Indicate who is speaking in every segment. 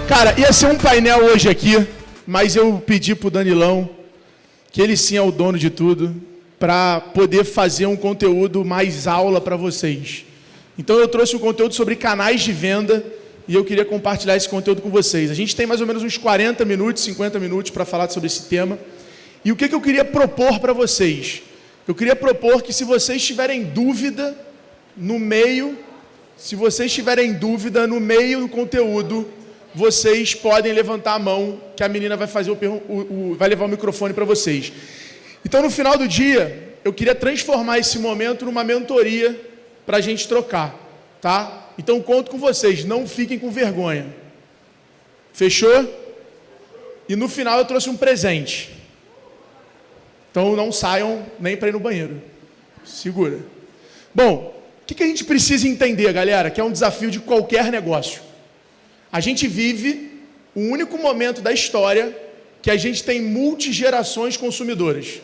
Speaker 1: Cara, ia ser um painel hoje aqui, mas eu pedi pro Danilão, que ele sim é o dono de tudo, para poder fazer um conteúdo mais aula para vocês. Então eu trouxe um conteúdo sobre canais de venda e eu queria compartilhar esse conteúdo com vocês. A gente tem mais ou menos uns 40 minutos, 50 minutos para falar sobre esse tema. E o que eu queria propor para vocês? Eu queria propor que se vocês tiverem dúvida no meio do conteúdo, vocês podem levantar a mão, que a menina vai fazer vai levar o microfone para vocês. Então, no final do dia, eu queria transformar esse momento numa mentoria para a gente trocar, tá? Então, conto com vocês, não fiquem com vergonha. Fechou? E no final eu trouxe um presente. Então, não saiam nem para ir no banheiro. Segura. Bom, o que a gente precisa entender, galera, que é um desafio de qualquer negócio? A gente vive o único momento da história que a gente tem multigerações consumidoras.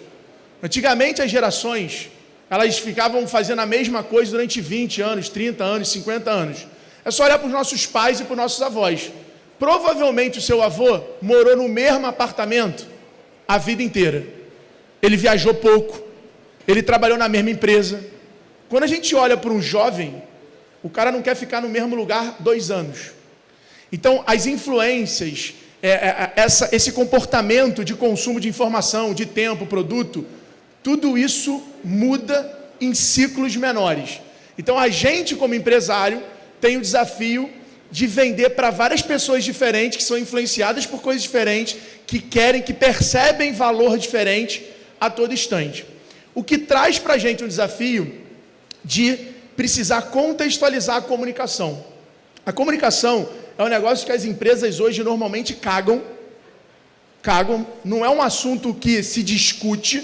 Speaker 1: Antigamente, as gerações, elas ficavam fazendo a mesma coisa durante 20 anos, 30 anos, 50 anos. É só olhar para os nossos pais e para os nossos avós. Provavelmente o seu avô morou no mesmo apartamento a vida inteira. Ele viajou pouco, ele trabalhou na mesma empresa. Quando a gente olha para um jovem, o cara não quer ficar no mesmo lugar 2 anos. Então, as influências, esse comportamento de consumo de informação, de tempo, produto, tudo isso muda em ciclos menores. Então, a gente, como empresário, tem o desafio de vender para várias pessoas diferentes, que são influenciadas por coisas diferentes, que percebem valor diferente a todo instante. O que traz para a gente um desafio de precisar contextualizar a comunicação. A comunicação é um negócio que as empresas hoje normalmente cagam, não é um assunto que se discute,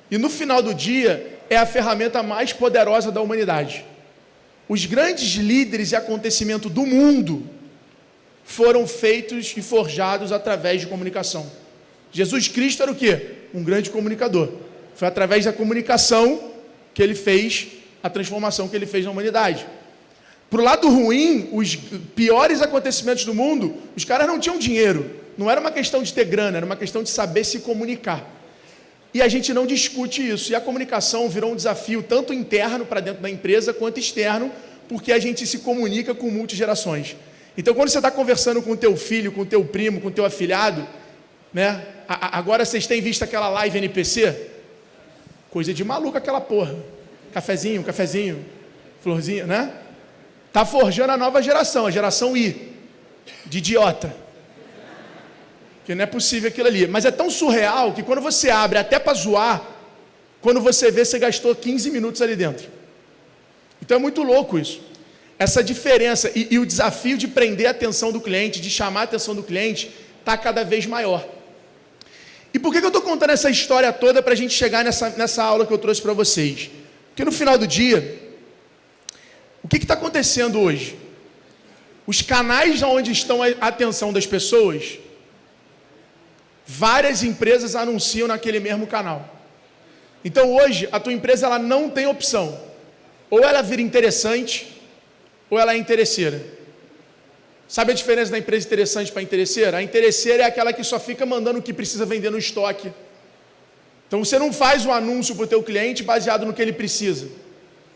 Speaker 1: e no final do dia é a ferramenta mais poderosa da humanidade. Os grandes líderes e acontecimentos do mundo foram feitos e forjados através de comunicação. Jesus Cristo era o quê? Um grande comunicador. Foi através da comunicação que ele fez a transformação que ele fez na humanidade. Para o lado ruim, os piores acontecimentos do mundo, os caras não tinham dinheiro. Não era uma questão de ter grana, era uma questão de saber se comunicar. E a gente não discute isso. E a comunicação virou um desafio tanto interno para dentro da empresa, quanto externo, porque a gente se comunica com multigerações. Então, quando você está conversando com o teu filho, com o teu primo, com o teu afilhado, né? Agora vocês têm visto aquela live NPC? Coisa de maluco aquela porra. Cafezinho, florzinha, né? Está forjando a nova geração, a geração I, de idiota. Que não é possível aquilo ali. Mas é tão surreal que quando você abre até para zoar, quando você vê, você gastou 15 minutos ali dentro. Então é muito louco isso. Essa diferença e o desafio de prender a atenção do cliente, de chamar a atenção do cliente, está cada vez maior. E por que eu estou contando essa história toda para a gente chegar nessa aula que eu trouxe para vocês? Porque no final do dia, o que está acontecendo hoje? Os canais onde estão a atenção das pessoas, várias empresas anunciam naquele mesmo canal. Então hoje, a tua empresa ela não tem opção. Ou ela vira interessante, ou ela é interesseira. Sabe a diferença da empresa interessante para interesseira? A interesseira é aquela que só fica mandando o que precisa vender no estoque. Então você não faz o anúncio para o teu cliente baseado no que ele precisa.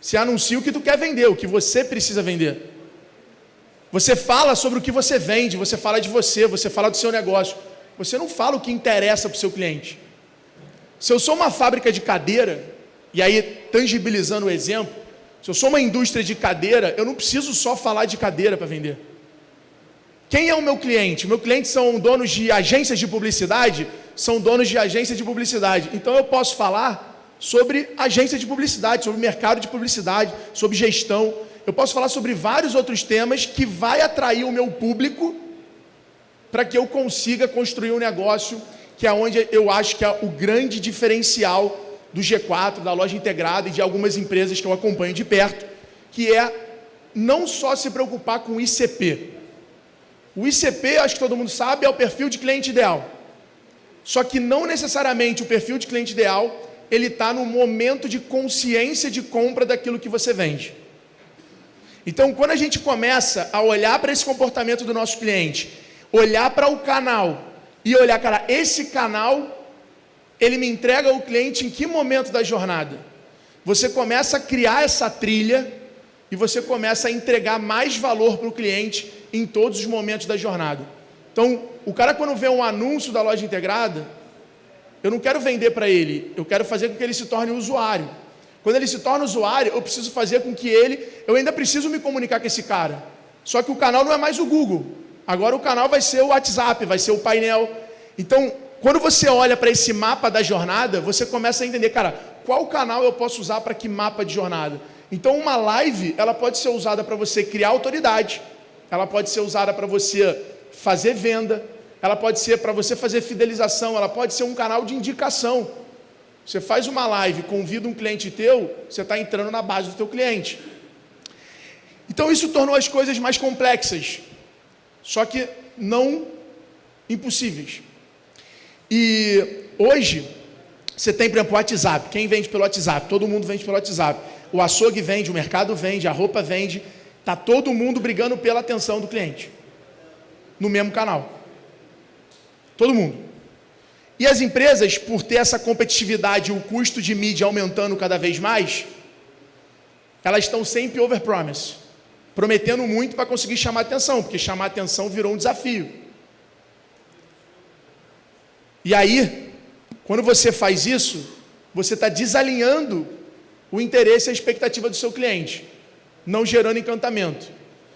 Speaker 1: Você anuncia o que tu quer vender, o que você precisa vender. Você fala sobre o que você vende, você fala de você fala do seu negócio. Você não fala o que interessa para o seu cliente. Se eu sou uma fábrica de cadeira, e aí tangibilizando o exemplo, se eu sou uma indústria de cadeira, eu não preciso só falar de cadeira para vender. Quem é o meu cliente? O meu cliente são donos de agências de publicidade? São donos de agências de publicidade. Então eu posso falar sobre agência de publicidade, sobre mercado de publicidade, sobre gestão. Eu posso falar sobre vários outros temas que vai atrair o meu público para que eu consiga construir um negócio que é onde eu acho que é o grande diferencial do G4, da loja integrada e de algumas empresas que eu acompanho de perto, que é não só se preocupar com o ICP. O ICP, acho que todo mundo sabe, é o perfil de cliente ideal. Só que não necessariamente o perfil de cliente ideal, ele está no momento de consciência de compra daquilo que você vende. Então, quando a gente começa a olhar para esse comportamento do nosso cliente, olhar para o canal e olhar, cara, esse canal, ele me entrega ao cliente em que momento da jornada? Você começa a criar essa trilha e você começa a entregar mais valor para o cliente em todos os momentos da jornada. Então, o cara quando vê um anúncio da loja integrada, eu não quero vender para ele, eu quero fazer com que ele se torne usuário. Quando ele se torna usuário, eu preciso fazer com que eu ainda preciso me comunicar com esse cara. Só que o canal não é mais o Google. Agora o canal vai ser o WhatsApp, vai ser o painel. Então, quando você olha para esse mapa da jornada, você começa a entender, cara, qual canal eu posso usar para que mapa de jornada? Então, uma live, ela pode ser usada para você criar autoridade, ela pode ser usada para você fazer venda, ela pode ser para você fazer fidelização, ela pode ser um canal de indicação. Você faz uma live, convida um cliente teu, você está entrando na base do teu cliente. Então, isso tornou as coisas mais complexas, só que não impossíveis. E hoje, você tem, por exemplo, o WhatsApp. Quem vende pelo WhatsApp? Todo mundo vende pelo WhatsApp. O açougue vende, o mercado vende, a roupa vende. Está todo mundo brigando pela atenção do cliente. No mesmo canal. Todo mundo. E as empresas, por ter essa competitividade e o custo de mídia aumentando cada vez mais, elas estão sempre overpromise. Prometendo muito para conseguir chamar atenção, porque chamar atenção virou um desafio. E aí, quando você faz isso, você está desalinhando o interesse e a expectativa do seu cliente, não gerando encantamento.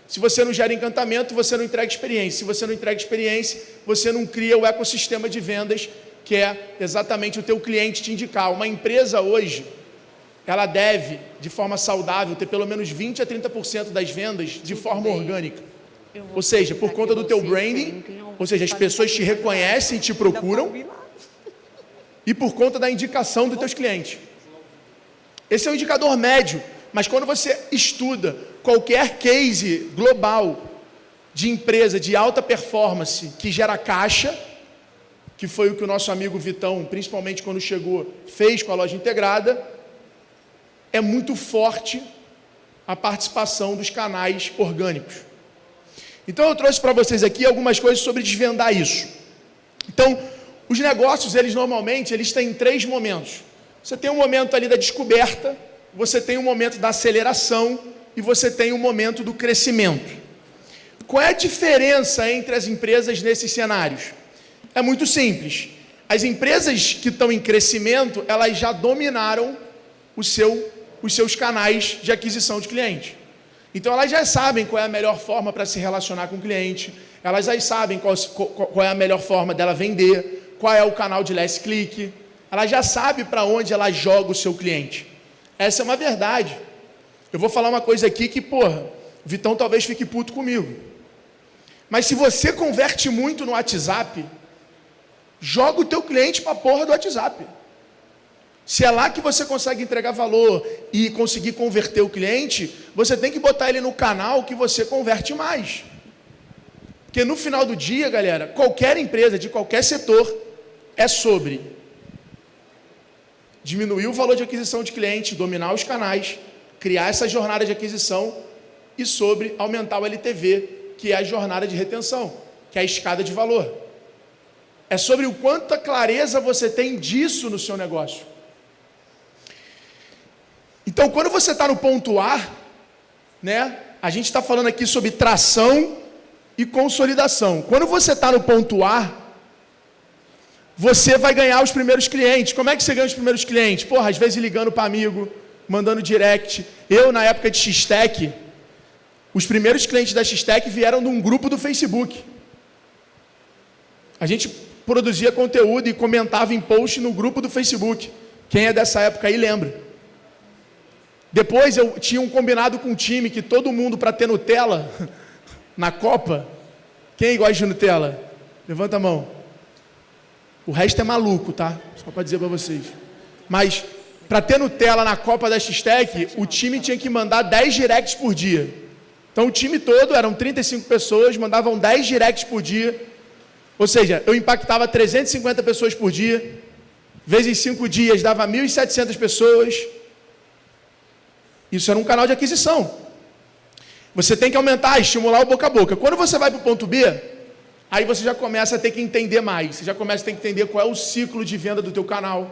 Speaker 1: Se você não gera encantamento, você não entrega experiência. Se você não entrega experiência, você não cria o ecossistema de vendas, que é exatamente o teu cliente te indicar. Uma empresa hoje, ela deve, de forma saudável, ter pelo menos 20% a 30% das vendas de forma orgânica. Ou seja, por conta do teu branding, ou seja, as pessoas te reconhecem e te procuram, e por conta da indicação dos teus clientes. Esse é um indicador médio, mas quando você estuda qualquer case global de empresa de alta performance que gera caixa, que foi o que o nosso amigo Vitão, principalmente quando chegou, fez com a loja integrada, é muito forte a participação dos canais orgânicos. Então eu trouxe para vocês aqui algumas coisas sobre desvendar isso. Então, os negócios, eles têm 3 momentos. Você tem um momento ali da descoberta, você tem um momento da aceleração e você tem um momento do crescimento. Qual é a diferença entre as empresas nesses cenários? É muito simples. As empresas que estão em crescimento, elas já dominaram os seus canais de aquisição de cliente. Então elas já sabem qual é a melhor forma para se relacionar com o cliente, elas já sabem qual é a melhor forma dela vender, qual é o canal de last click, ela já sabe para onde ela joga o seu cliente. Essa é uma verdade. Eu vou falar uma coisa aqui que, o Vitão talvez fique puto comigo. Mas se você converte muito no WhatsApp, joga o teu cliente para a porra do WhatsApp. Se é lá que você consegue entregar valor e conseguir converter o cliente, você tem que botar ele no canal que você converte mais. Porque no final do dia, galera, qualquer empresa de qualquer setor é sobre diminuir o valor de aquisição de cliente, dominar os canais, criar essa jornada de aquisição e sobre aumentar o LTV, que é a jornada de retenção, que é a escada de valor. É sobre o quanta clareza você tem disso no seu negócio. Então, quando você está no ponto A, a gente está falando aqui sobre tração e consolidação. Quando você está no ponto A, você vai ganhar os primeiros clientes. Como é que você ganha os primeiros clientes? Às vezes ligando para amigo, mandando direct. Eu, na época de X-Tech, os primeiros clientes da X-Tech vieram de um grupo do Facebook. A gente produzia conteúdo e comentava em post no grupo do Facebook. Quem é dessa época aí lembra. Depois eu tinha um combinado com o time que todo mundo, para ter Nutella na Copa. Quem gosta de Nutella? Levanta a mão. O resto é maluco, tá? Só para dizer para vocês. Mas para ter Nutella na Copa da X-Tech, o time tinha que mandar 10 directs por dia. Então o time todo, eram 35 pessoas, mandavam 10 directs por dia. Ou seja, eu impactava 350 pessoas por dia. Vezes 5 dias dava 1.700 pessoas. Isso era um canal de aquisição. Você tem que aumentar, estimular o boca a boca. Quando você vai para o ponto B, aí você já começa a ter que entender mais, você já começa a ter que entender qual é o ciclo de venda do teu canal,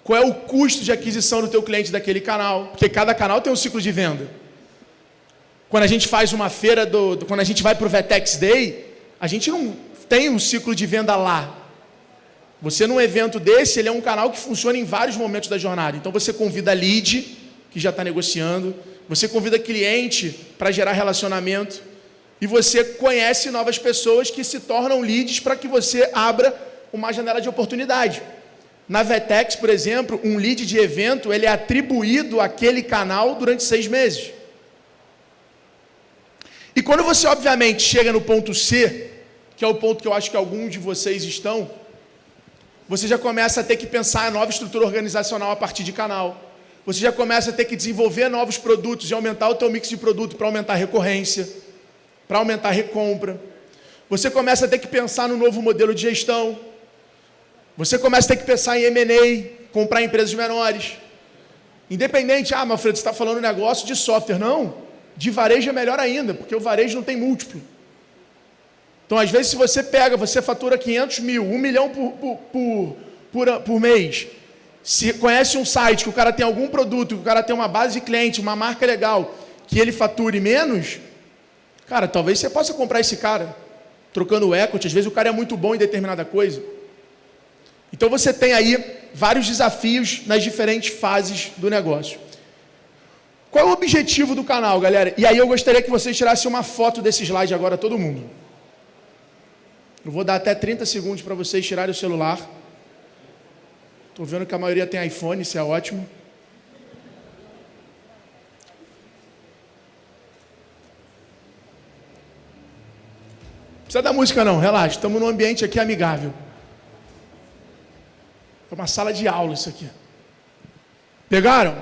Speaker 1: qual é o custo de aquisição do teu cliente daquele canal, porque cada canal tem um ciclo de venda. Quando a gente faz uma feira, quando a gente vai para o Vetex Day, a gente não tem um ciclo de venda lá. Você num evento desse, ele é um canal que funciona em vários momentos da jornada. Então você convida lead, que já está negociando, você convida cliente para gerar relacionamento, e você conhece novas pessoas que se tornam leads para que você abra uma janela de oportunidade. Na Vetex, por exemplo, um lead de evento, ele é atribuído àquele canal durante 6 meses. E quando você, obviamente, chega no ponto C, que é o ponto que eu acho que alguns de vocês estão, você já começa a ter que pensar em nova estrutura organizacional a partir de canal. Você já começa a ter que desenvolver novos produtos e aumentar o teu mix de produto para aumentar a recorrência, para aumentar a recompra. Você começa a ter que pensar no novo modelo de gestão. Você começa a ter que pensar em M&A, comprar empresas menores. Independente, Manfredo, você está falando um negócio de software. Não, de varejo é melhor ainda, porque o varejo não tem múltiplo. Então, às vezes, se você pega, você fatura 500 mil, 1 milhão por mês, se conhece um site que o cara tem algum produto, que o cara tem uma base de cliente, uma marca legal, que ele fature menos, cara, talvez você possa comprar esse cara, trocando o equity. Às vezes o cara é muito bom em determinada coisa. Então você tem aí vários desafios nas diferentes fases do negócio. Qual é o objetivo do canal, galera? E aí eu gostaria que vocês tirassem uma foto desse slide agora, todo mundo. Eu vou dar até 30 segundos para vocês tirarem o celular. Estou vendo que a maioria tem iPhone, isso é ótimo. Não precisa da música não, relaxa, estamos num ambiente aqui amigável. É uma sala de aula isso aqui. Pegaram?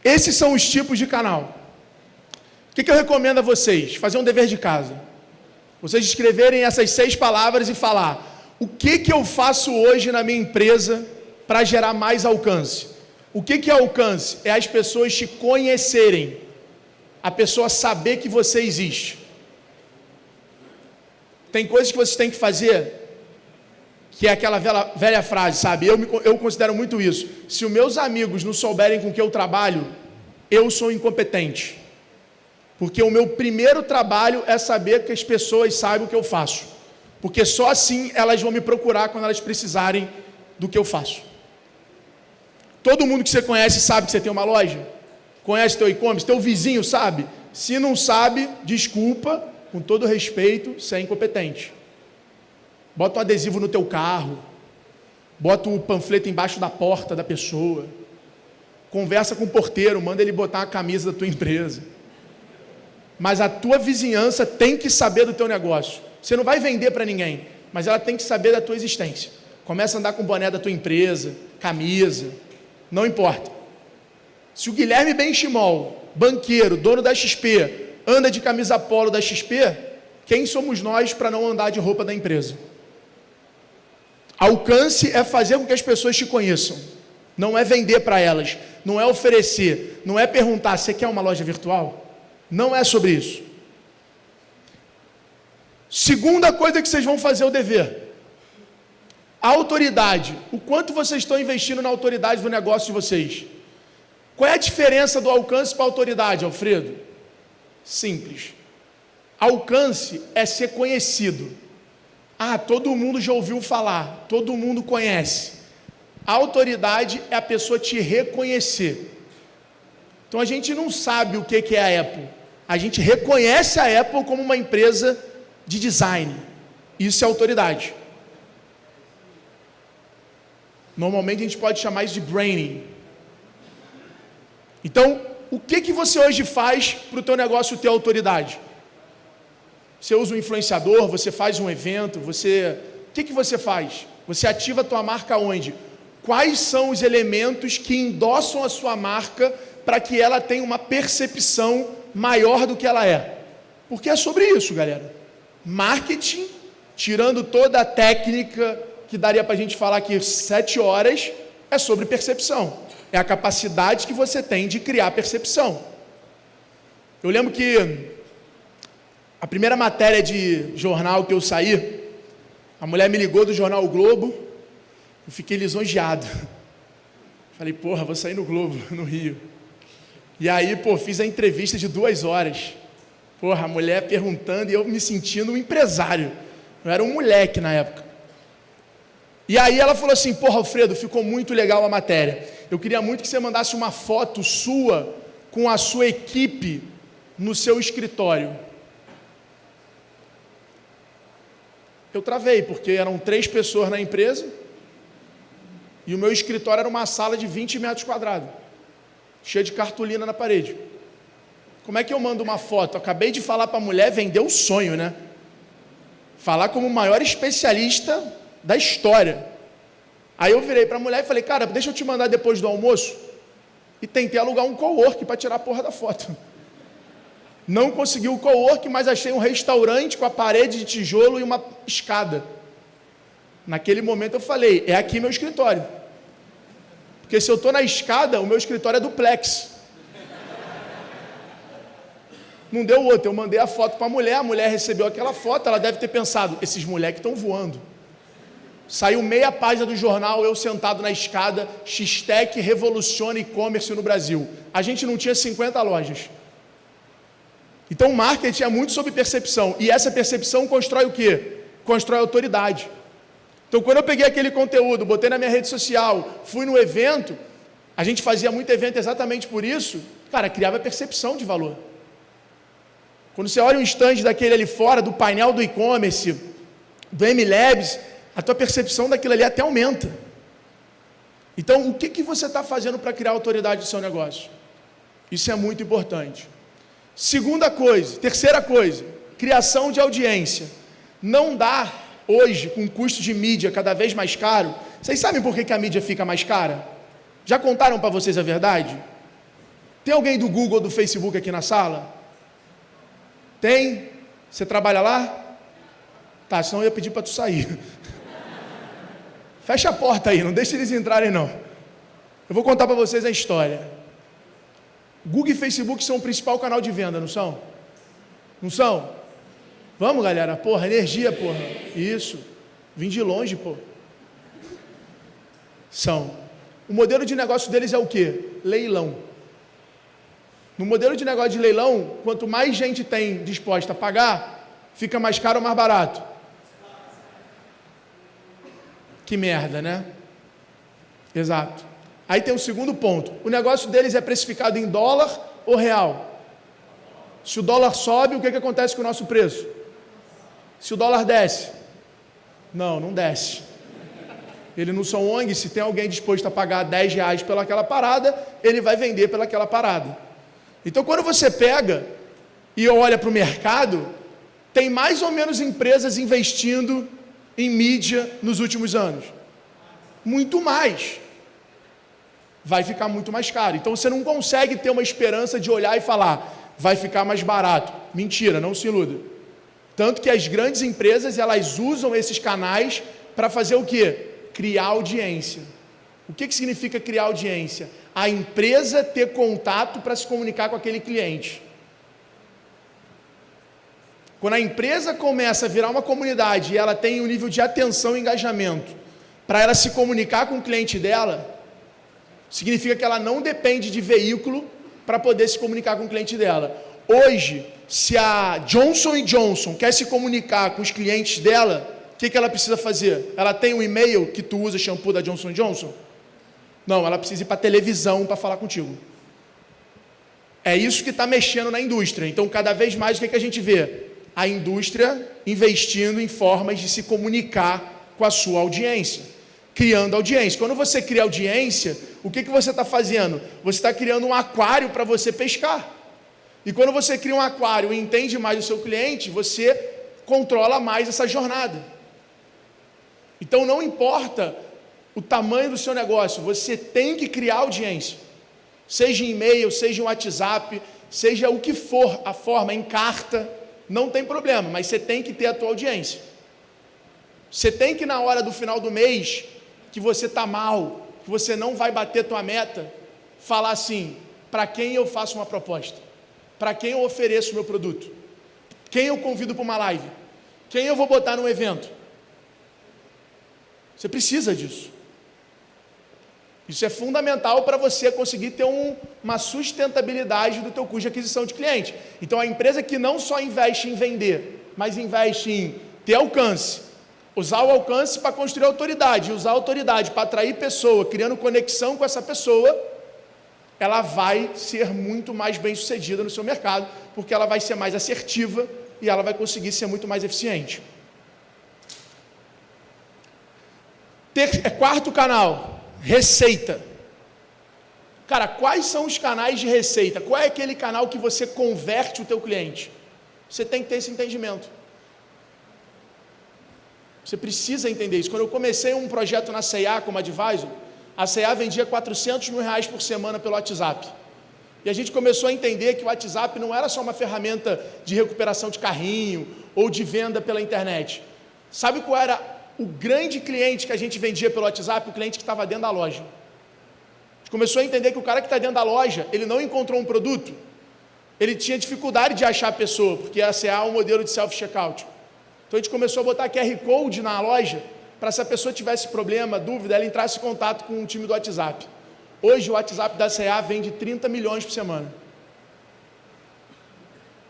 Speaker 1: Esses são os tipos de canal. O que eu recomendo a vocês? Fazer um dever de casa. Vocês escreverem essas 6 palavras e falar: o que eu faço hoje na minha empresa para gerar mais alcance? O que é alcance? É as pessoas te conhecerem, a pessoa saber que você existe. Tem coisas que vocês têm que fazer, que é aquela velha frase, sabe? Eu considero muito isso. Se os meus amigos não souberem com que eu trabalho, eu sou incompetente. Porque o meu primeiro trabalho é saber que as pessoas saibam o que eu faço. Porque só assim elas vão me procurar quando elas precisarem do que eu faço. Todo mundo que você conhece sabe que você tem uma loja? Conhece teu e-commerce? Teu vizinho sabe? Se não sabe, desculpa, com todo respeito, você é incompetente. Bota um adesivo no teu carro, bota o panfleto embaixo da porta da pessoa, conversa com o porteiro, manda ele botar a camisa da tua empresa. Mas a tua vizinhança tem que saber do teu negócio. Você não vai vender para ninguém, mas ela tem que saber da tua existência. Começa a andar com o boné da tua empresa, camisa, não importa. Se o Guilherme Benchimol, banqueiro, dono da XP, anda de camisa polo da XP, quem somos nós para não andar de roupa da empresa? Alcance é fazer com que as pessoas te conheçam. Não é vender para elas, não é oferecer, não é perguntar: você quer uma loja virtual? Não é sobre isso. Segunda coisa que vocês vão fazer é o dever. A autoridade. O quanto vocês estão investindo na autoridade do negócio de vocês? Qual é a diferença do alcance para a autoridade, Alfredo? Simples. Alcance é ser conhecido. Todo mundo já ouviu falar, todo mundo conhece. A autoridade é a pessoa te reconhecer. Então a gente não sabe o que é a Apple. A gente reconhece a Apple como uma empresa de design. Isso é autoridade. Normalmente a gente pode chamar isso de branding. Então, o que você hoje faz para o teu negócio ter autoridade? Você usa um influenciador, você faz um evento, o que você faz? Você ativa a tua marca onde? Quais são os elementos que endossam a sua marca para que ela tenha uma percepção maior do que ela é? Porque é sobre isso, galera. Marketing, tirando toda a técnica, que daria para a gente falar aqui 7 horas, é sobre percepção. É a capacidade que você tem de criar percepção. Eu lembro que A primeira matéria de jornal que eu saí, a mulher me ligou do jornal O Globo, eu fiquei lisonjeado. Falei, porra, vou sair no Globo, no Rio. E aí, fiz a entrevista de 2 horas. Porra, a mulher perguntando e eu me sentindo um empresário. Eu era um moleque na época. E aí ela falou assim, porra, Alfredo, ficou muito legal a matéria. Eu queria muito que você mandasse uma foto sua com a sua equipe no seu escritório. Eu travei, porque eram 3 pessoas na empresa e o meu escritório era uma sala de 20 metros quadrados, cheia de cartolina na parede. Como é que eu mando uma foto? Eu acabei de falar para a mulher, vender o sonho, né? Falar como o maior especialista da história. Aí eu virei para a mulher e falei, cara, deixa eu te mandar depois do almoço. E tentei alugar um cowork para tirar a porra da foto. Não consegui o cowork, mas achei um restaurante com a parede de tijolo e uma escada. Naquele momento eu falei, é aqui meu escritório. Porque se eu estou na escada, o meu escritório é duplex. Não deu outro, eu mandei a foto para a mulher recebeu aquela foto, ela deve ter pensado, esses moleques estão voando. Saiu meia página do jornal, eu sentado na escada, X-Tech revoluciona e-commerce no Brasil. A gente não tinha 50 lojas. Então o marketing é muito sobre percepção, e essa percepção constrói o quê? Constrói autoridade. Então quando eu peguei aquele conteúdo, botei na minha rede social, fui no evento, a gente fazia muito evento exatamente por isso, cara, criava percepção de valor. Quando você olha um stand daquele ali fora, do painel do e-commerce, do M-Labs, a tua percepção daquilo ali até aumenta. Então, o que você está fazendo para criar autoridade do seu negócio? Isso é muito importante. Terceira coisa, criação de audiência. Não dá hoje, com custo de mídia cada vez mais caro. Vocês sabem por que a mídia fica mais cara? Já contaram para vocês a verdade? Tem alguém do Google ou do Facebook aqui na sala? Tem? Você trabalha lá? Tá, senão eu ia pedir para tu sair. Fecha a porta aí, não deixa eles entrarem não. Eu vou contar para vocês a história. Google e Facebook são o principal canal de venda, não são? Não são? Vamos, galera, porra, energia, porra. Isso, vim de longe, pô. São. O modelo de negócio deles é o quê? Leilão. No modelo de negócio de leilão, quanto mais gente tem disposta a pagar, fica mais caro ou mais barato? Que merda, né? Exato. Aí tem o segundo ponto. O negócio deles é precificado em dólar ou real? Se o dólar sobe, o que acontece com o nosso preço? Se o dólar desce? Não desce. Ele não são ONG, se tem alguém disposto a pagar R$10 pelaquela parada, ele vai vender pelaquela parada. Então, quando você pega e olha para o mercado, tem mais ou menos empresas investindo em mídia nos últimos anos. Muito mais. Vai ficar muito mais caro. Então, você não consegue ter uma esperança de olhar e falar, vai ficar mais barato. Mentira, não se iluda. Tanto que as grandes empresas, elas usam esses canais para fazer o quê? Criar audiência. O que significa criar audiência? A empresa ter contato para se comunicar com aquele cliente. Quando a empresa começa a virar uma comunidade e ela tem um nível de atenção e engajamento para ela se comunicar com o cliente dela, significa que ela não depende de veículo para poder se comunicar com o cliente dela. Hoje, se a Johnson & Johnson quer se comunicar com os clientes dela, o que ela precisa fazer? Ela tem um e-mail que tu usa shampoo da Johnson & Johnson? Não, ela precisa ir para a televisão para falar contigo. É isso que está mexendo na indústria. Então, cada vez mais, o que a gente vê? A indústria investindo em formas de se comunicar com a sua audiência, criando audiência. Quando você cria audiência, o que você está fazendo? Você está criando um aquário para você pescar. E quando você cria um aquário e entende mais o seu cliente, você controla mais essa jornada. Então, não importa o tamanho do seu negócio, você tem que criar audiência. Seja em e-mail, seja em WhatsApp, seja o que for a forma, em carta, não tem problema, mas você tem que ter a tua audiência. Você tem que, na hora do final do mês, que você está mal, que você não vai bater tua meta, falar assim, para quem eu faço uma proposta? Para quem eu ofereço o meu produto? Quem eu convido para uma live? Quem eu vou botar num evento? Você precisa disso. Isso é fundamental para você conseguir ter uma sustentabilidade do teu custo de aquisição de cliente. Então, a empresa que não só investe em vender, mas investe em ter alcance, usar o alcance para construir autoridade, usar a autoridade para atrair pessoa, criando conexão com essa pessoa, ela vai ser muito mais bem-sucedida no seu mercado, porque ela vai ser mais assertiva e ela vai conseguir ser muito mais eficiente. Quarto canal, receita. Cara, quais são os canais de receita? Qual é aquele canal que você converte o teu cliente? Você tem que ter esse entendimento. Você precisa entender isso. Quando eu comecei um projeto na C&A como advisor, a C&A vendia R$400 mil por semana pelo WhatsApp. E a gente começou a entender que o WhatsApp não era só uma ferramenta de recuperação de carrinho ou de venda pela internet. Sabe qual era o grande cliente que a gente vendia pelo WhatsApp? O cliente que estava dentro da loja. A gente começou a entender que o cara que está dentro da loja, ele não encontrou um produto, ele tinha dificuldade de achar a pessoa, porque a C&A é um modelo de self-checkout. Então a gente começou a botar QR Code na loja, para se a pessoa tivesse problema, dúvida, ela entrasse em contato com o time do WhatsApp. Hoje o WhatsApp da C&A vende 30 milhões por semana.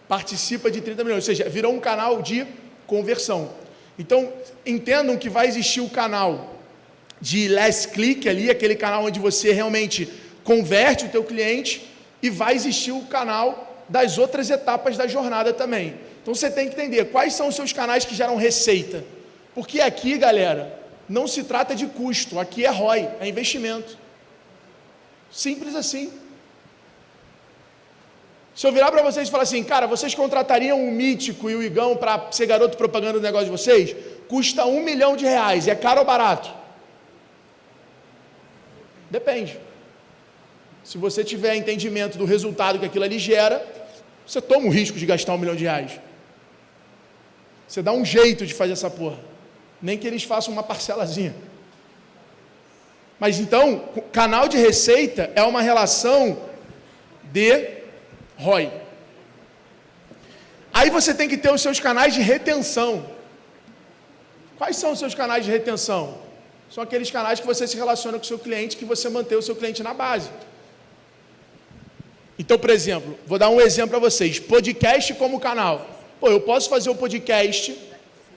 Speaker 1: Participa de 30 milhões, ou seja, virou um canal de conversão. Então, entendam que vai existir o canal de last click ali, aquele canal onde você realmente converte o teu cliente, e vai existir o canal das outras etapas da jornada também. Então, você tem que entender quais são os seus canais que geram receita. Porque aqui, galera, não se trata de custo, aqui é ROI, é investimento. Simples assim. Se eu virar para vocês e falar assim, cara, vocês contratariam o Mítico e o Igão para ser garoto propaganda do negócio de vocês? Custa R$1 milhão, é caro ou barato? Depende. Se você tiver entendimento do resultado que aquilo ali gera, você toma o risco de gastar R$1 milhão. Você dá um jeito de fazer essa porra. Nem que eles façam uma parcelazinha. Mas então, canal de receita é uma relação de ROI. Aí você tem que ter os seus canais de retenção. Quais são os seus canais de retenção? São aqueles canais que você se relaciona com o seu cliente, que você mantém o seu cliente na base. Então, por exemplo, vou dar um exemplo para vocês. Podcast como canal. Pô, eu posso fazer o podcast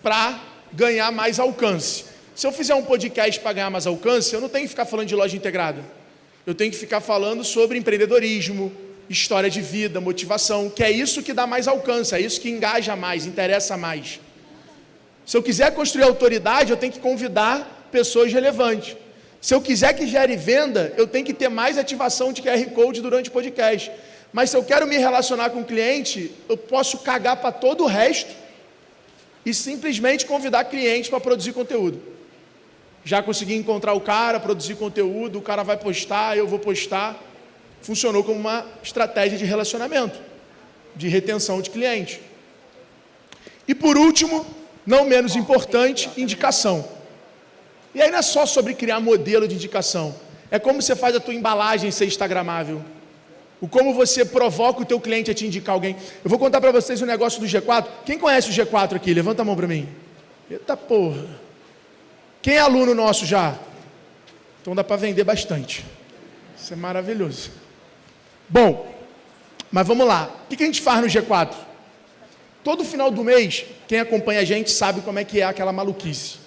Speaker 1: para ganhar mais alcance. Se eu fizer um podcast para ganhar mais alcance, eu não tenho que ficar falando de loja integrada. Eu tenho que ficar falando sobre empreendedorismo, história de vida, motivação, que é isso que dá mais alcance, é isso que engaja mais, interessa mais. Se eu quiser construir autoridade, eu tenho que convidar pessoas relevantes. Se eu quiser que gere venda, eu tenho que ter mais ativação de QR Code durante o podcast. Mas se eu quero me relacionar com o cliente, eu posso cagar para todo o resto e simplesmente convidar clientes para produzir conteúdo. Já consegui encontrar o cara, produzir conteúdo, o cara vai postar, eu vou postar. Funcionou como uma estratégia de relacionamento, de retenção de cliente. E por último, não menos importante, indicação. E aí não é só sobre criar modelo de indicação, é como você faz a tua embalagem ser instagramável, o como você provoca o teu cliente a te indicar alguém. Eu vou contar para vocês um negócio do G4. Quem conhece o G4 aqui? Levanta a mão para mim. Eita porra. Quem é aluno nosso já? Então dá para vender bastante. Isso é maravilhoso. Bom, mas vamos lá. O que a gente faz no G4? Todo final do mês, quem acompanha a gente sabe como é que é aquela maluquice.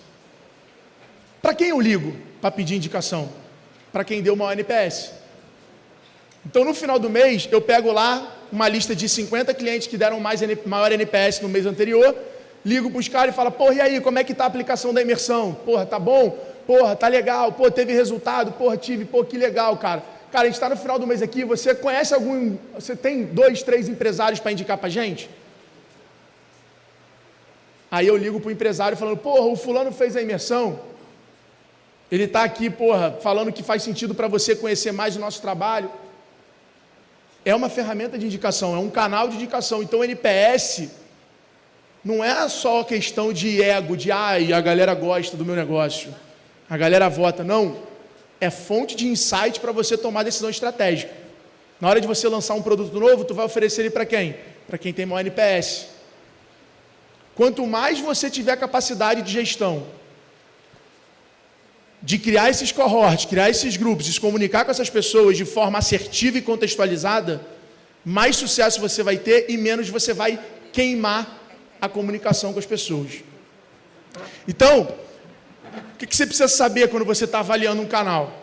Speaker 1: Para quem eu ligo para pedir indicação? Para quem deu maior NPS. Então, no final do mês, eu pego lá uma lista de 50 clientes que deram maior NPS no mês anterior, ligo para os caras e falo, porra, e aí, como é que está a aplicação da imersão? Porra, tá bom? Porra, tá legal. Pô, teve resultado? Porra, tive. Pô, que legal, cara. Cara, a gente está no final do mês aqui, você conhece algum... Você tem 2, 3 empresários para indicar para a gente? Aí eu ligo para o empresário falando, porra, o fulano fez a imersão, ele está aqui, porra, falando que faz sentido para você conhecer mais o nosso trabalho. É uma ferramenta de indicação, é um canal de indicação. Então o NPS não é só questão de ego, de a galera gosta do meu negócio, a galera vota, não. É fonte de insight para você tomar decisão estratégica. Na hora de você lançar um produto novo, tu vai oferecer ele para quem? Para quem tem maior NPS. Quanto mais você tiver capacidade de gestão, de criar esses cohorts, criar esses grupos, de se comunicar com essas pessoas de forma assertiva e contextualizada, mais sucesso você vai ter e menos você vai queimar a comunicação com as pessoas. Então, o que você precisa saber quando você está avaliando um canal?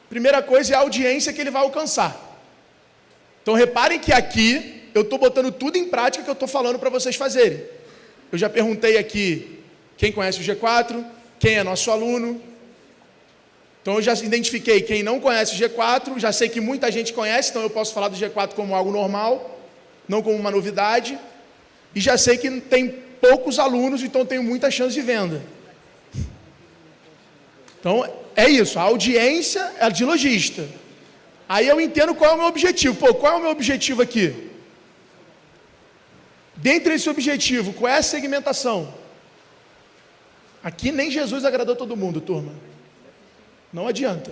Speaker 1: Primeira coisa é a audiência que ele vai alcançar. Então, reparem que aqui eu estou botando tudo em prática que eu estou falando para vocês fazerem. Eu já perguntei aqui quem conhece o G4, quem é nosso aluno. Então, eu já identifiquei quem não conhece o G4, já sei que muita gente conhece, então eu posso falar do G4 como algo normal, não como uma novidade. E já sei que tem poucos alunos, então tenho muita chance de venda. Então, é isso, a audiência é de lojista. Aí eu entendo qual é o meu objetivo. Qual é o meu objetivo aqui? Dentro desse objetivo, qual é a segmentação? Aqui nem Jesus agradou todo mundo, turma. Não adianta.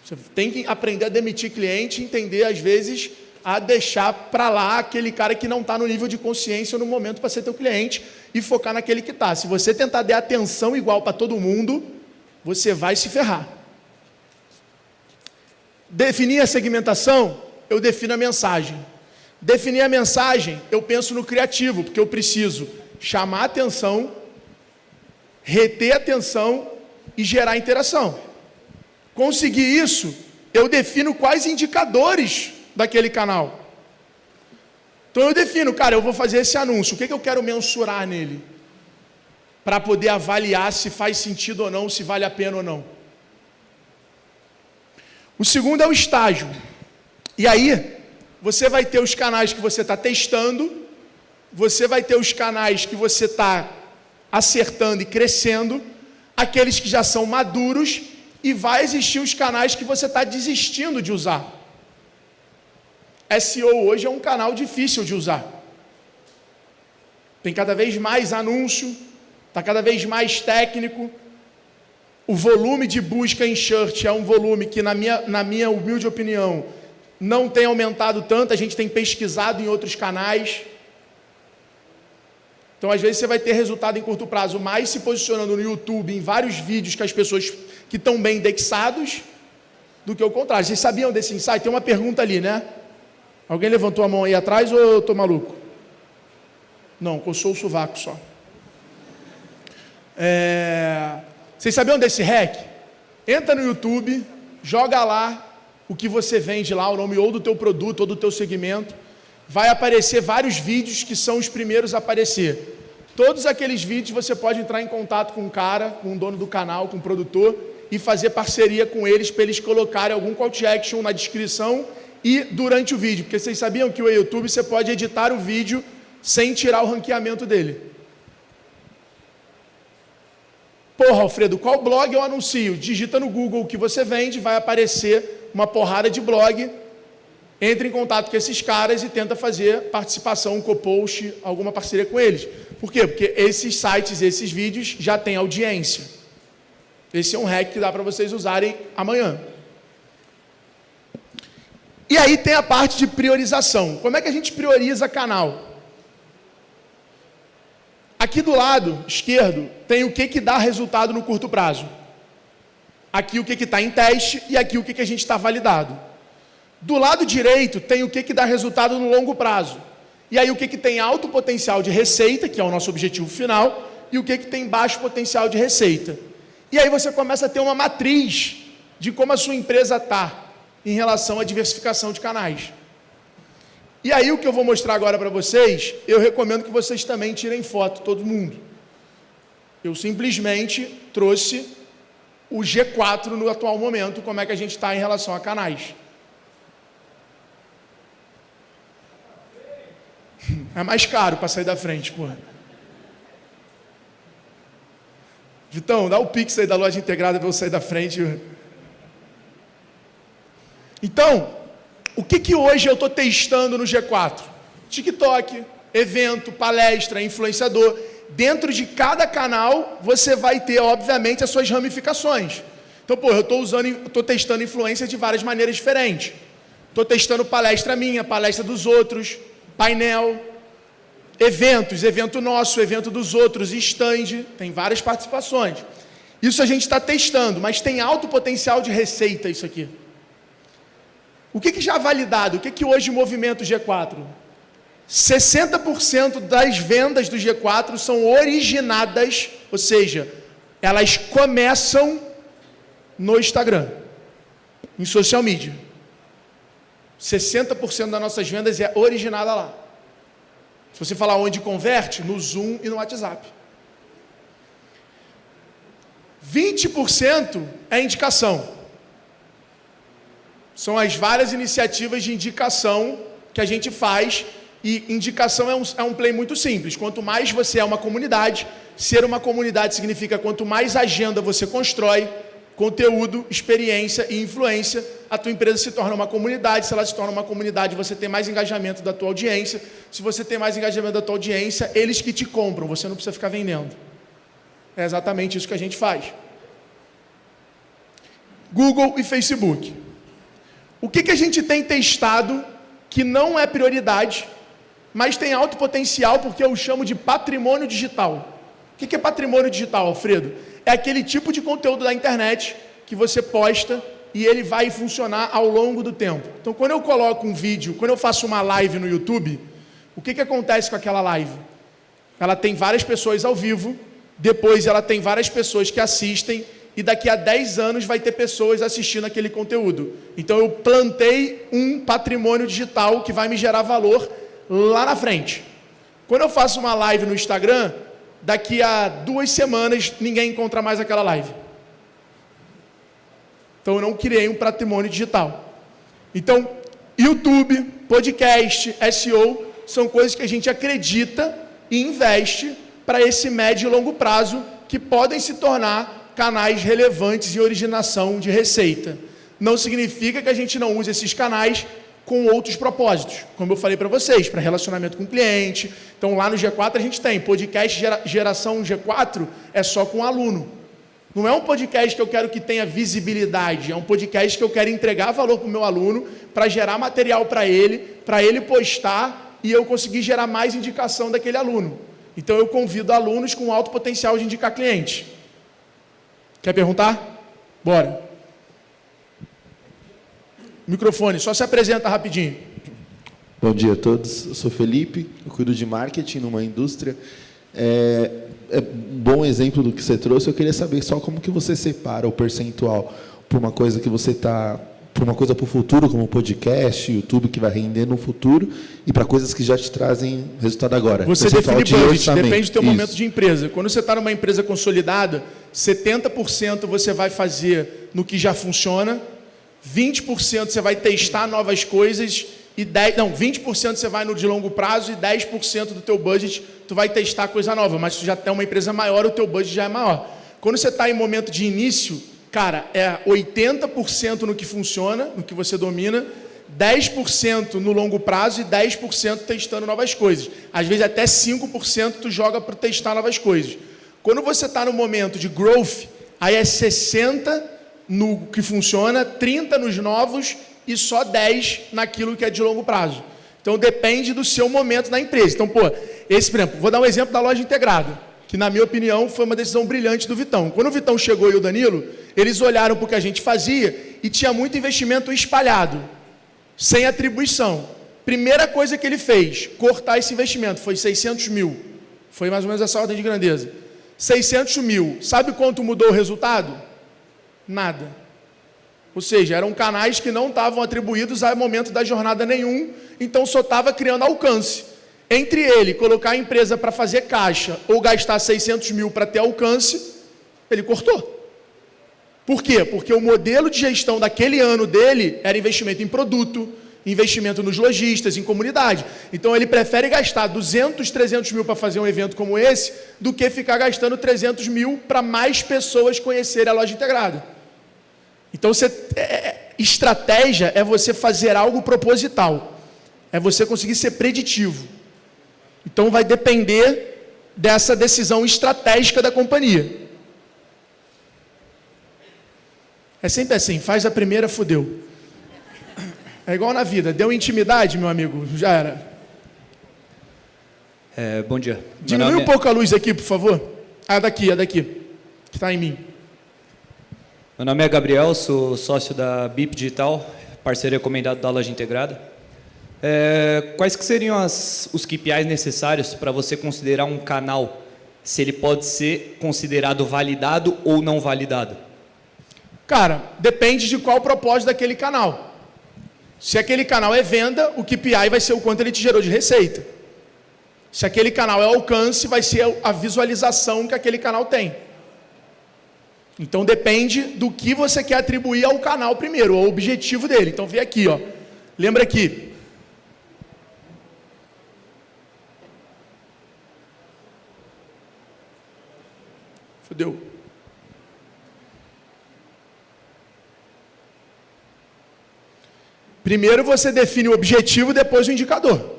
Speaker 1: Você tem que aprender a demitir cliente, entender, às vezes, a deixar para lá aquele cara que não está no nível de consciência no momento para ser teu cliente e focar naquele que está. Se você tentar dar atenção igual para todo mundo, você vai se ferrar. Definir a segmentação, eu defino a mensagem. Definir a mensagem, eu penso no criativo, porque eu preciso chamar atenção, reter atenção e gerar interação. Conseguir isso, eu defino quais indicadores daquele canal. Então eu defino, cara, eu vou fazer esse anúncio, o que eu quero mensurar nele? Para poder avaliar se faz sentido ou não, se vale a pena ou não. O segundo é o estágio. E aí, você vai ter os canais que você está testando, você vai ter os canais que você está acertando e crescendo, aqueles que já são maduros, e vai existir os canais que você está desistindo de usar. SEO hoje é um canal difícil de usar. Tem cada vez mais anúncio, está cada vez mais técnico. O volume de busca em search é um volume que, na minha humilde opinião, não tem aumentado tanto. A gente tem pesquisado em outros canais. Então, às vezes, você vai ter resultado em curto prazo, mais se posicionando no YouTube, em vários vídeos que as pessoas que estão bem indexados, do que o contrário. Vocês sabiam desse insight? Tem uma pergunta ali, né? Alguém levantou a mão aí atrás ou eu estou maluco? Não, coçou o sovaco só. Vocês sabiam desse hack? Entra no YouTube, joga lá o que você vende lá, o nome ou do teu produto ou do teu segmento. Vai aparecer vários vídeos que são os primeiros a aparecer. Todos aqueles vídeos você pode entrar em contato com o cara, com o dono do canal, com o produtor e fazer parceria com eles para eles colocarem algum call to action na descrição e durante o vídeo. Porque vocês sabiam que o YouTube você pode editar o vídeo sem tirar o ranqueamento dele. Porra, Alfredo, qual blog eu anuncio? Digita no Google o que você vende, vai aparecer uma porrada de blog. Entre em contato com esses caras e tenta fazer participação, um co-post, alguma parceria com eles. Por quê? Porque esses sites, esses vídeos já têm audiência. Esse é um hack que dá para vocês usarem amanhã. E aí tem a parte de priorização. Como é que a gente prioriza canal? Aqui do lado esquerdo tem o que dá resultado no curto prazo. Aqui o que está em teste e aqui o que a gente está validado. Do lado direito tem o que dá resultado no longo prazo. E aí o que tem alto potencial de receita, que é o nosso objetivo final, e o que tem baixo potencial de receita. E aí você começa a ter uma matriz de como a sua empresa está em relação à diversificação de canais. E aí o que eu vou mostrar agora para vocês, eu recomendo que vocês também tirem foto, todo mundo. Eu simplesmente trouxe o G4 no atual momento, como é que a gente está em relação a canais. É mais caro para sair da frente, porra. Vitão, dá o Pix aí da loja integrada para eu sair da frente. Então, o que hoje eu estou testando no G4? TikTok, evento, palestra, influenciador. Dentro de cada canal, você vai ter, obviamente, as suas ramificações. Então, porra, eu estou testando influência de várias maneiras diferentes. Estou testando palestra minha, palestra dos outros, painel. Eventos, evento nosso, evento dos outros, stand, tem várias participações. Isso a gente está testando, mas tem alto potencial de receita isso aqui. O que já é validado? O que hoje movimenta o G4? 60% das vendas do G4 são originadas, ou seja, elas começam no Instagram, em social media. 60% das nossas vendas é originada lá. Se você falar onde converte, no Zoom e no WhatsApp. 20% é indicação. São as várias iniciativas de indicação que a gente faz, e indicação é um play muito simples. Quanto mais você é uma comunidade, ser uma comunidade significa quanto mais agenda você constrói, conteúdo, experiência e influência, a tua empresa se torna uma comunidade. Se ela se torna uma comunidade, você tem mais engajamento da tua audiência. Se você tem mais engajamento da tua audiência, eles que te compram, você não precisa ficar vendendo. É exatamente isso que a gente faz. Google e Facebook. O que a gente tem testado que não é prioridade, mas tem alto potencial, porque eu chamo de patrimônio digital. O que é patrimônio digital, Alfredo? É aquele tipo de conteúdo da internet que você posta e ele vai funcionar ao longo do tempo. Então, quando eu coloco um vídeo, quando eu faço uma live no YouTube, o que acontece com aquela live? Ela tem várias pessoas ao vivo, depois ela tem várias pessoas que assistem, e daqui a 10 anos vai ter pessoas assistindo aquele conteúdo. Então, eu plantei um patrimônio digital que vai me gerar valor lá na frente. Quando eu faço uma live no Instagram, daqui a 2 semanas, ninguém encontra mais aquela live. Então, eu não criei um patrimônio digital. Então, YouTube, podcast, SEO, são coisas que a gente acredita e investe para esse médio e longo prazo, que podem se tornar canais relevantes em originação de receita. Não significa que a gente não use esses canais com outros propósitos, como eu falei para vocês, para relacionamento com o cliente. Então, lá no G4 a gente tem podcast geração G4, é só com aluno. Não é um podcast que eu quero que tenha visibilidade, é um podcast que eu quero entregar valor para o meu aluno, para gerar material para ele postar e eu conseguir gerar mais indicação daquele aluno. Então, eu convido alunos com alto potencial de indicar clientes. Quer perguntar? Bora. Microfone, só se apresenta rapidinho.
Speaker 2: Bom dia a todos, eu sou Felipe, eu cuido de marketing numa indústria. Um bom exemplo do que você trouxe. Eu queria saber só como que você separa o percentual para uma coisa que você está, para uma coisa para o futuro, como podcast, YouTube, que vai render no futuro, e para coisas que já te trazem resultado agora.
Speaker 1: Você define budget, depende do teu momento de empresa. Quando você está numa empresa consolidada, 70% você vai fazer no que já funciona, 20% você vai testar novas coisas, e 20% você vai no de longo prazo, e 10% do teu budget tu vai testar coisa nova. Mas se tu já tem uma empresa maior, o teu budget já é maior. Quando você está em momento de início, cara, é 80% no que funciona, no que você domina, 10% no longo prazo e 10% testando novas coisas. Às vezes até 5% tu joga para testar novas coisas. Quando você está no momento de growth, aí é 60% no que funciona, 30% nos novos e só 10% naquilo que é de longo prazo. Então depende do seu momento na empresa. Então, por exemplo, vou dar um exemplo da loja integrada, que na minha opinião foi uma decisão brilhante do Vitão. Quando o Vitão chegou e o Danilo, eles olharam para o que a gente fazia e tinha muito investimento espalhado, sem atribuição. Primeira coisa que ele fez, cortar esse investimento, foi 600 mil. Foi mais ou menos essa ordem de grandeza. 600 mil. Sabe quanto mudou o resultado? Nada. Ou seja, eram canais que não estavam atribuídos a momento da jornada nenhum, então só estava criando alcance. Entre ele colocar a empresa para fazer caixa ou gastar 600 mil para ter alcance, ele cortou. Por quê? Porque o modelo de gestão daquele ano dele era investimento em produto, investimento nos lojistas, em comunidade. Então ele prefere gastar 200, 300 mil para fazer um evento como esse, do que ficar gastando 300 mil para mais pessoas conhecerem a loja integrada. Então, estratégia é você fazer algo proposital. É você conseguir ser preditivo. Então, vai depender dessa decisão estratégica da companhia. É sempre assim, faz a primeira, fudeu. É igual na vida, deu intimidade, meu amigo, já era.
Speaker 3: Bom dia.
Speaker 1: Diminui um pouco a luz aqui, por favor. Daqui, que está em mim.
Speaker 3: Meu nome é Gabriel, sou sócio da BIP Digital, parceiro recomendado da Loja Integrada. Quais que seriam os KPIs necessários para você considerar um canal, se ele pode ser considerado validado ou não validado?
Speaker 1: Cara, depende de qual o propósito daquele canal. Se aquele canal é venda, o KPI vai ser o quanto ele te gerou de receita. Se aquele canal é alcance, vai ser a visualização que aquele canal tem. Então depende do que você quer atribuir ao canal primeiro, ao objetivo dele. Então vem aqui, ó. Lembra aqui. Fudeu. Primeiro você define o objetivo, depois o indicador,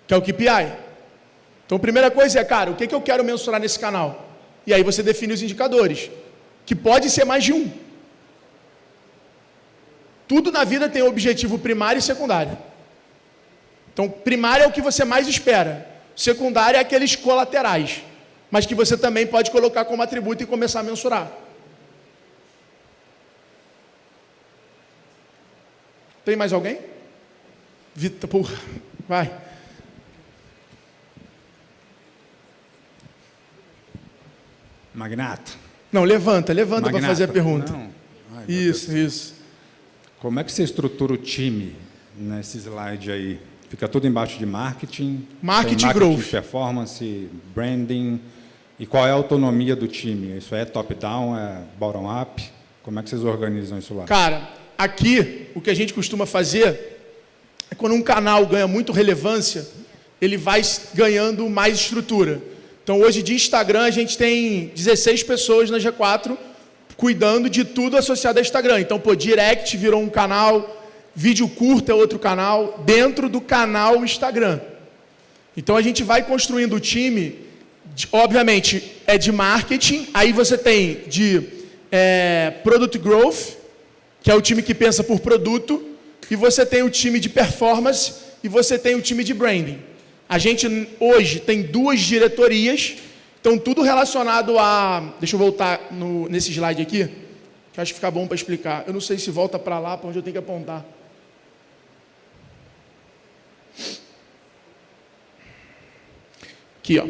Speaker 1: que é o KPI. Então a primeira coisa é, cara, o que eu quero mensurar nesse canal? E aí você define os indicadores, que pode ser mais de um. Tudo na vida tem objetivo primário e secundário. Então, primário é o que você mais espera. Secundário é aqueles colaterais, mas que você também pode colocar como atributo e começar a mensurar. Tem mais alguém? Vitor, porra, vai.
Speaker 4: Magnata.
Speaker 1: Não, levanta para fazer a pergunta.
Speaker 4: Não. Ai,
Speaker 1: isso.
Speaker 4: Como é que você estrutura o time nesse slide aí? Fica tudo embaixo de marketing?
Speaker 1: Marketing growth.
Speaker 4: Performance, branding. E qual é a autonomia do time? Isso é top-down, é bottom-up? Como é que vocês organizam isso lá?
Speaker 1: Cara, aqui, o que a gente costuma fazer é quando um canal ganha muito relevância, ele vai ganhando mais estrutura. Então, hoje de Instagram, a gente tem 16 pessoas na G4 cuidando de tudo associado a Instagram. Então, Direct virou um canal, vídeo curto é outro canal, dentro do canal Instagram. Então, a gente vai construindo o time, obviamente, é de marketing, aí você tem de Product Growth, que é o time que pensa por produto, e você tem o time de performance, e você tem o time de branding. A gente hoje tem 2 diretorias, então tudo relacionado a... Deixa eu voltar nesse slide aqui, que acho que fica bom para explicar. Eu não sei se volta para lá, para onde eu tenho que apontar. Aqui, ó.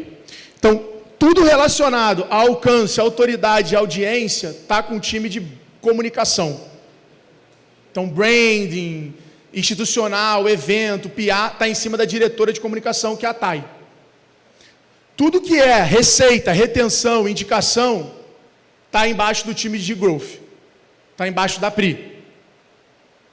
Speaker 1: Então, tudo relacionado a alcance, autoridade e audiência está com o time de comunicação. Então, branding, institucional, evento, PR, está em cima da diretora de comunicação, que é a Thay. Tudo que é receita, retenção, indicação, está embaixo do time de growth. Está embaixo da Pri.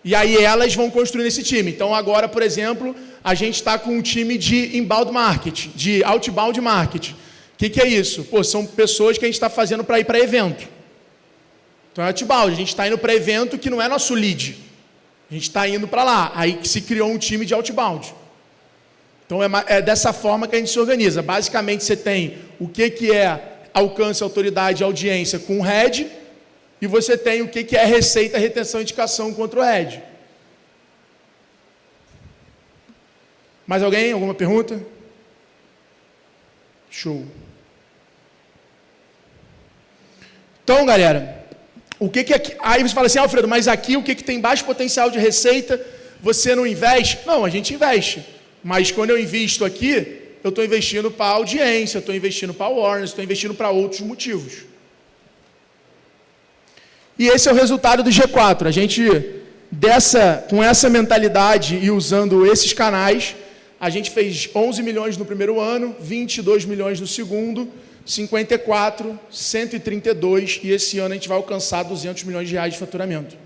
Speaker 1: E aí elas vão construindo esse time. Então agora, por exemplo, a gente está com um time de inbound marketing, de outbound marketing. O que é isso? São pessoas que a gente está fazendo para ir para evento. Então é outbound, a gente está indo para evento que não é nosso lead. A gente está indo para lá, aí que se criou um time de outbound. Então é dessa forma que a gente se organiza. Basicamente você tem o que é alcance, autoridade e audiência com o head, e você tem o que é receita, retenção e indicação contra o head. Mais alguém? Alguma pergunta? Show. Então, galera, o que é... Aí você fala assim, Alfredo, mas aqui o que tem baixo potencial de receita, você não investe? Não, a gente investe. Mas quando eu invisto aqui, eu estou investindo para a audiência, estou investindo para awareness, estou investindo para outros motivos. E esse é o resultado do G4. A gente, com essa mentalidade e usando esses canais, a gente fez 11 milhões no primeiro ano, 22 milhões no segundo, 54, 132, e esse ano a gente vai alcançar 200 milhões de reais de faturamento.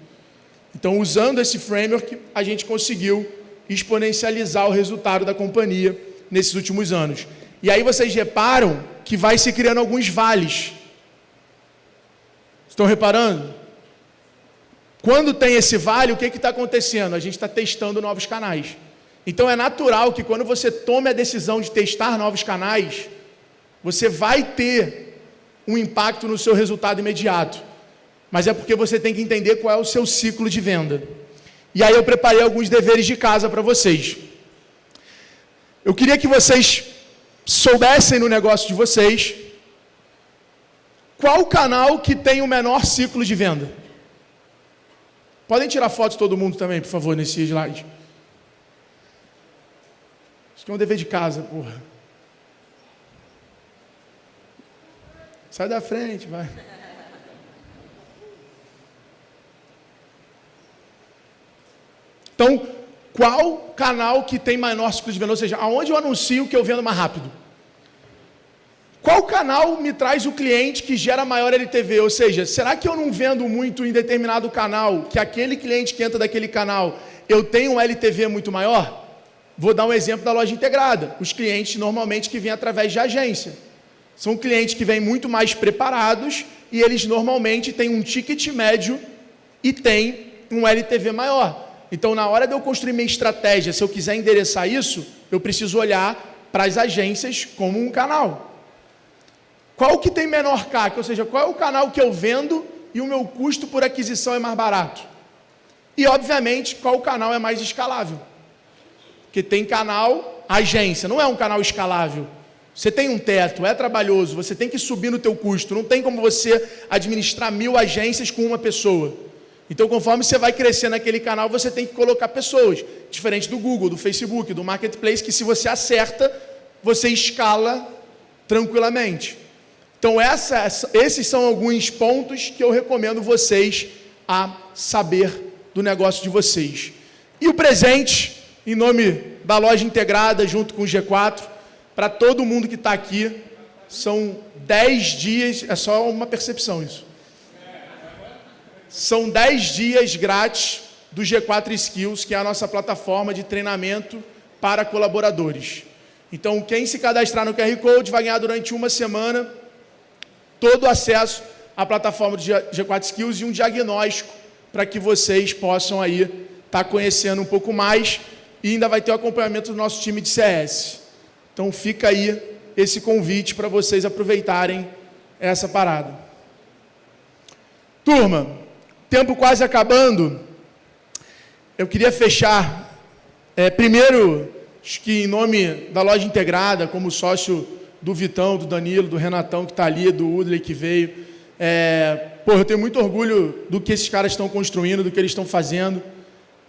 Speaker 1: Então, usando esse framework, a gente conseguiu exponencializar o resultado da companhia nesses últimos anos. E aí vocês reparam que vai se criando alguns vales. Estão reparando? Quando tem esse vale, o que está acontecendo? A gente está testando novos canais. Então é natural que quando você tome a decisão de testar novos canais, você vai ter um impacto no seu resultado imediato. Mas é porque você tem que entender qual é o seu ciclo de venda. E aí eu preparei alguns deveres de casa para vocês. Eu queria que vocês soubessem no negócio de vocês, qual canal que tem o menor ciclo de venda? Podem tirar foto de todo mundo também, por favor, nesse slide. Isso aqui é um dever de casa, porra. Sai da frente, vai. Então, qual canal que tem menor ciclo de venda? Ou seja, aonde eu anuncio que eu vendo mais rápido? Qual canal me traz o cliente que gera maior LTV? Ou seja, será que eu não vendo muito em determinado canal, que aquele cliente que entra daquele canal, eu tenho um LTV muito maior? Vou dar um exemplo da loja integrada. Os clientes, normalmente, que vêm através de agência. São clientes que vêm muito mais preparados e eles, normalmente, têm um ticket médio e têm um LTV maior. Então, na hora de eu construir minha estratégia, se eu quiser endereçar isso, eu preciso olhar para as agências como um canal. Qual que tem menor CAC? Ou seja, qual é o canal que eu vendo e o meu custo por aquisição é mais barato? E, obviamente, qual o canal é mais escalável? Porque tem canal, agência, não é um canal escalável. Você tem um teto, é trabalhoso, você tem que subir no teu custo. Não tem como você administrar 1000 agências com uma pessoa. Então, conforme você vai crescer naquele canal, você tem que colocar pessoas. Diferente do Google, do Facebook, do Marketplace, que se você acerta, você escala tranquilamente. Então, esses são alguns pontos que eu recomendo vocês a saber do negócio de vocês. E o presente, em nome da loja integrada, junto com o G4, para todo mundo que está aqui, são 10 dias, é só uma percepção isso. São 10 dias grátis do G4 Skills, que é a nossa plataforma de treinamento para colaboradores. Então, quem se cadastrar no QR Code vai ganhar durante uma semana todo o acesso à plataforma do G4 Skills e um diagnóstico para que vocês possam aí estar conhecendo um pouco mais e ainda vai ter o acompanhamento do nosso time de CS. Então, fica aí esse convite para vocês aproveitarem essa parada. Turma, tempo quase acabando, eu queria fechar, primeiro, acho que em nome da loja integrada, como sócio do Vitão, do Danilo, do Renatão que está ali, do Udley que veio, eu tenho muito orgulho do que esses caras estão construindo, do que eles estão fazendo.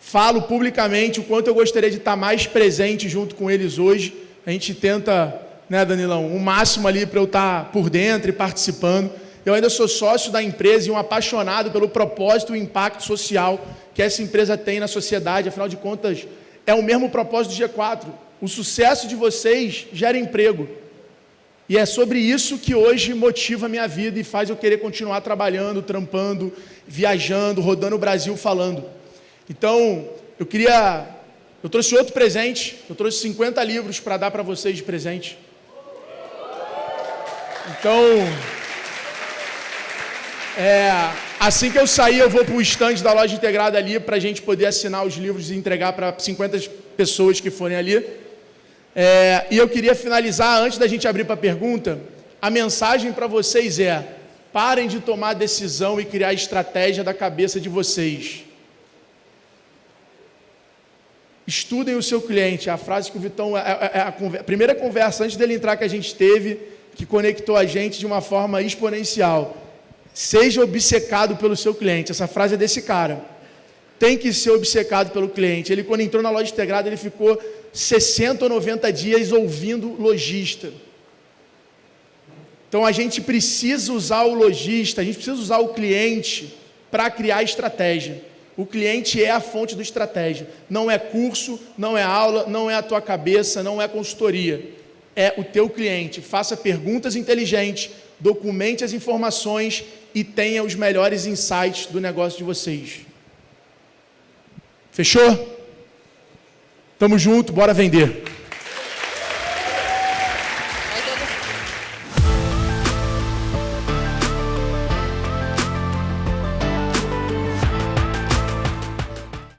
Speaker 1: Falo publicamente o quanto eu gostaria de estar mais presente junto com eles hoje. A gente tenta, né, Danilão, o máximo ali para eu estar por dentro e participando. Eu ainda sou sócio da empresa e um apaixonado pelo propósito e impacto social que essa empresa tem na sociedade. Afinal de contas, é o mesmo propósito do G4. O sucesso de vocês gera emprego. E é sobre isso que hoje motiva a minha vida e faz eu querer continuar trabalhando, trampando, viajando, rodando o Brasil falando. Então, eu trouxe outro presente, eu trouxe 50 livros para dar para vocês de presente. Então, assim que eu sair, eu vou para o stand da loja integrada ali para a gente poder assinar os livros e entregar para 50 pessoas que forem ali. E eu queria finalizar, antes da gente abrir para a pergunta, a mensagem para vocês parem de tomar decisão e criar estratégia da cabeça de vocês. Estudem o seu cliente. A frase que o Vitão, a primeira conversa antes dele entrar que a gente teve, que conectou a gente de uma forma exponencial. Seja obcecado pelo seu cliente. Essa frase é desse cara. Tem que ser obcecado pelo cliente. Ele, quando entrou na loja integrada, ele ficou 60 ou 90 dias ouvindo lojista. Então, a gente precisa usar o lojista, a gente precisa usar o cliente para criar estratégia. O cliente é a fonte da estratégia. Não é curso, não é aula, não é a tua cabeça, não é consultoria. É o teu cliente. Faça perguntas inteligentes, documente as informações e tenha os melhores insights do negócio de vocês. Fechou? Tamo junto, bora vender.